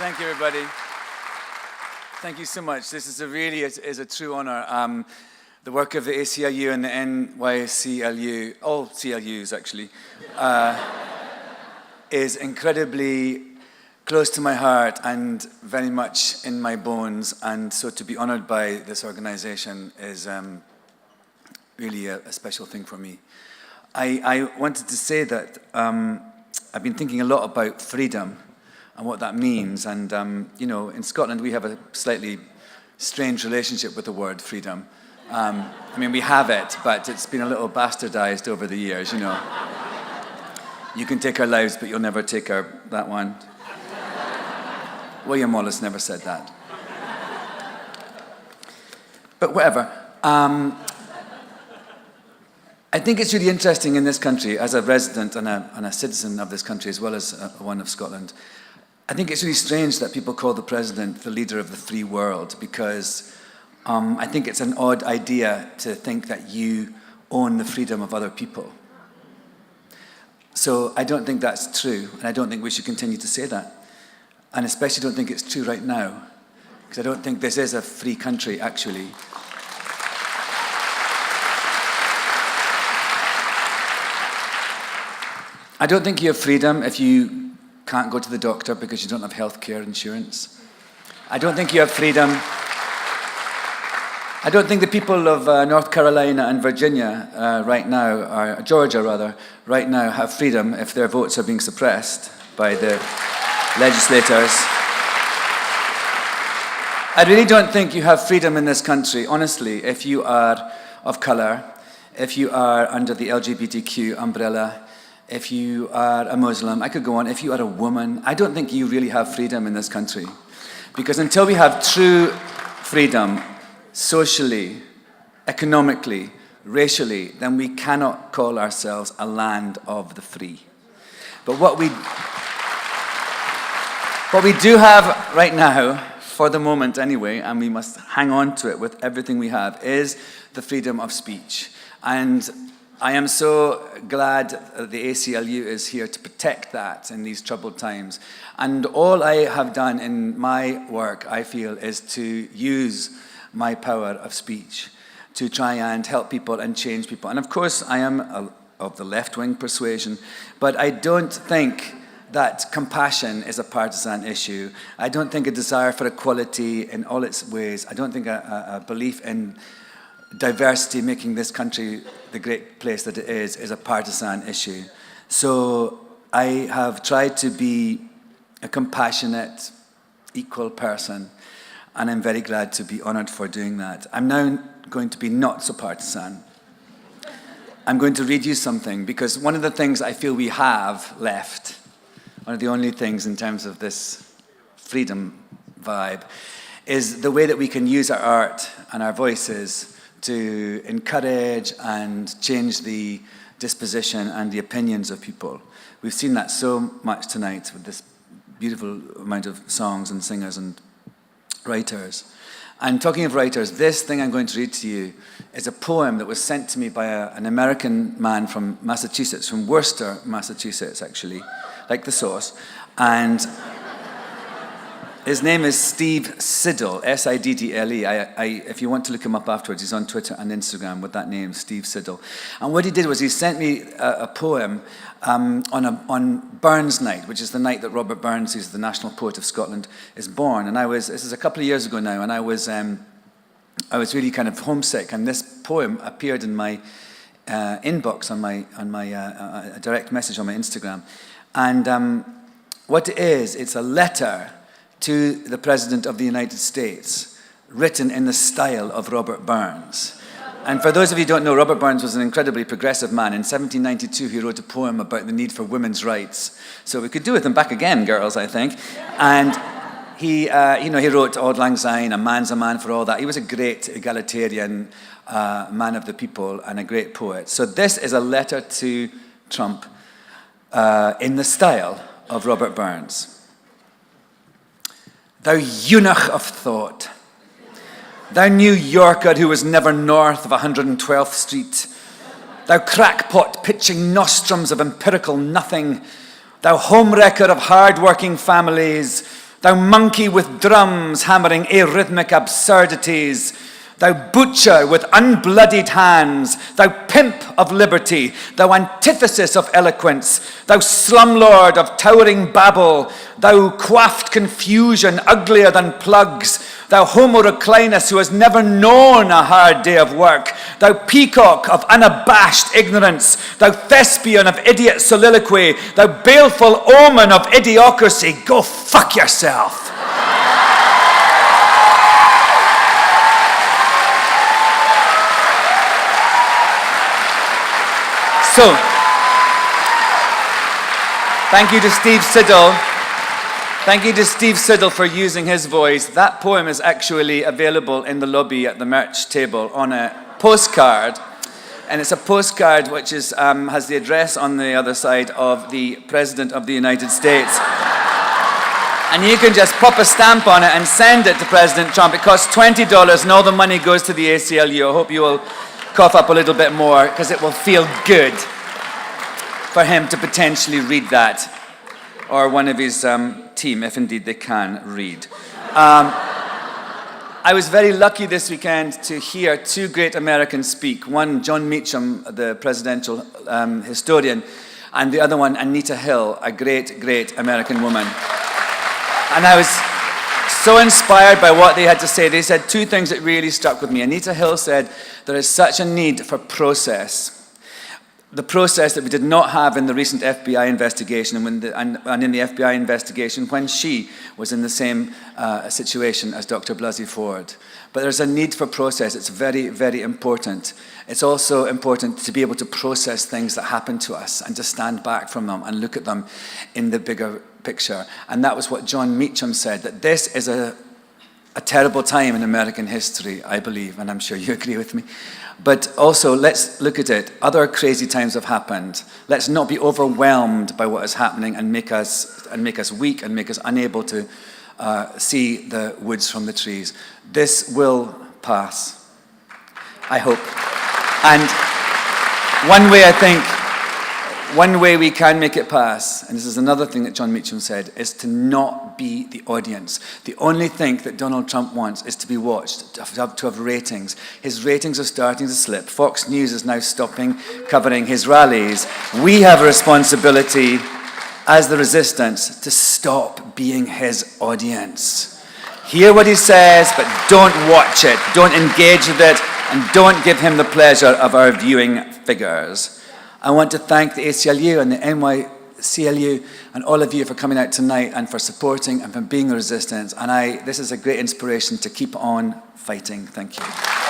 Thank you, everybody. Thank you so much. This is a true honor. The work of the ACLU and the NYCLU, all CLUs actually, is incredibly close to my heart and very much in my bones. And so to be honored by this organization is really a special thing for me. I wanted to say that I've been thinking a lot about freedom and what that means. And, you know, in Scotland, we have a slightly strange relationship with the word freedom. I mean, we have it, but it's been a little bastardized over the years, you know. You can take our lives, but you'll never take that one. William Wallace never said that. But whatever. I think it's really interesting in this country, as a resident and a citizen of this country, as well as one of Scotland. I think it's really strange that people call the president the leader of the free world, because I think it's an odd idea to think that you own the freedom of other people. So I don't think that's true, and I don't think we should continue to say that. And especially don't think it's true right now, because I don't think this is a free country, actually. I don't think you have freedom if you can't go to the doctor because you don't have health care insurance. I don't think you have freedom. I don't think the people of North Carolina and Virginia right now, or Georgia rather, right now have freedom if their votes are being suppressed by the legislators. I really don't think you have freedom in this country, honestly, if you are of color, if you are under the LGBTQ umbrella, if you are a Muslim, I could go on, if you are a woman. I don't think you really have freedom in this country. Because until we have true freedom, socially, economically, racially, then we cannot call ourselves a land of the free. But what we do have right now, for the moment anyway, and we must hang on to it with everything we have, is the freedom of speech. And I am so glad the ACLU is here to protect that in these troubled times. And all I have done in my work, I feel, is to use my power of speech to try and help people and change people. And of course, I am of the left-wing persuasion, but I don't think that compassion is a partisan issue. I don't think a desire for equality in all its ways, I don't think a belief in diversity making this country the great place that it is a partisan issue. So I have tried to be a compassionate, equal person, and I'm very glad to be honored for doing that. I'm now going to be not so partisan. I'm going to read you something, because one of the things I feel we have left, one of the only things in terms of this freedom vibe, is the way that we can use our art and our voices to encourage and change the disposition and the opinions of people. We've seen that so much tonight with this beautiful amount of songs and singers and writers. And talking of writers, this thing I'm going to read to you is a poem that was sent to me by an American man from Massachusetts, from Worcester, Massachusetts, actually, like the sauce. And his name is Steve Siddle, S-I-D-D-L-E. If you want to look him up afterwards, he's on Twitter and Instagram with that name, Steve Siddle. And what he did was he sent me a poem on Burns Night, which is the night that Robert Burns, who's the national poet of Scotland, is born. And this is a couple of years ago now, and I was really kind of homesick, and this poem appeared in my inbox on my direct message on my Instagram. And what it is, it's a letter to the President of the United States, written in the style of Robert Burns. And for those of you who don't know, Robert Burns was an incredibly progressive man. In 1792, he wrote a poem about the need for women's rights. So we could do with him back again, girls, I think. And he wrote Auld Lang Syne, a man's a man for all that. He was a great egalitarian man of the people and a great poet. So this is a letter to Trump in the style of Robert Burns. Thou eunuch of thought, thou New Yorker who was never north of 112th Street, thou crackpot pitching nostrums of empirical nothing, thou homewrecker of hard-working families, Thou monkey with drums hammering arrhythmic absurdities, thou butcher with unbloodied hands, thou pimp of liberty, thou antithesis of eloquence, thou slumlord of towering babble, thou coiffed confusion uglier than plugs, thou homo reclinus who has never known a hard day of work, thou peacock of unabashed ignorance, thou thespian of idiot soliloquy, thou baleful omen of idiocracy, go fuck yourself. So, thank you to Steve Siddle. Thank you to Steve Siddle for using his voice. That poem is actually available in the lobby at the merch table on a postcard. And it's a postcard which is, has the address on the other side of the President of the United States. And you can just pop a stamp on it and send it to President Trump. It costs $20 and all the money goes to the ACLU. I hope you will cough up a little bit more because it will feel good for him to potentially read that, or one of his team, if indeed they can read. I was very lucky this weekend to hear two great Americans speak. One, John Meacham, the presidential historian, and the other one, Anita Hill, a great, great American woman. And I was so inspired by what they had to say. They said two things that really stuck with me. Anita Hill said, there is such a need for process. The process that we did not have in the recent FBI investigation and in the FBI investigation when she was in the same situation as Dr. Blasey Ford. But there's a need for process. It's very, very important. It's also important to be able to process things that happen to us and to stand back from them and look at them in the bigger picture. And that was what John Meacham said, that this is a terrible time in American history, I believe, and I'm sure you agree with me. But also, let's look at it. Other crazy times have happened. Let's not be overwhelmed by what is happening and make us weak and make us unable to see the woods from the trees. This will pass, I hope. And one way we can make it pass, and this is another thing that John Meacham said, is to not be the audience. The only thing that Donald Trump wants is to be watched, to have ratings. His ratings are starting to slip. Fox News is now stopping covering his rallies. We have a responsibility as the resistance to stop being his audience. Hear what he says, but don't watch it. Don't engage with it, and don't give him the pleasure of our viewing figures. I want to thank the ACLU and the NYCLU and all of you for coming out tonight and for supporting and for being the resistance. And this is a great inspiration to keep on fighting. Thank you.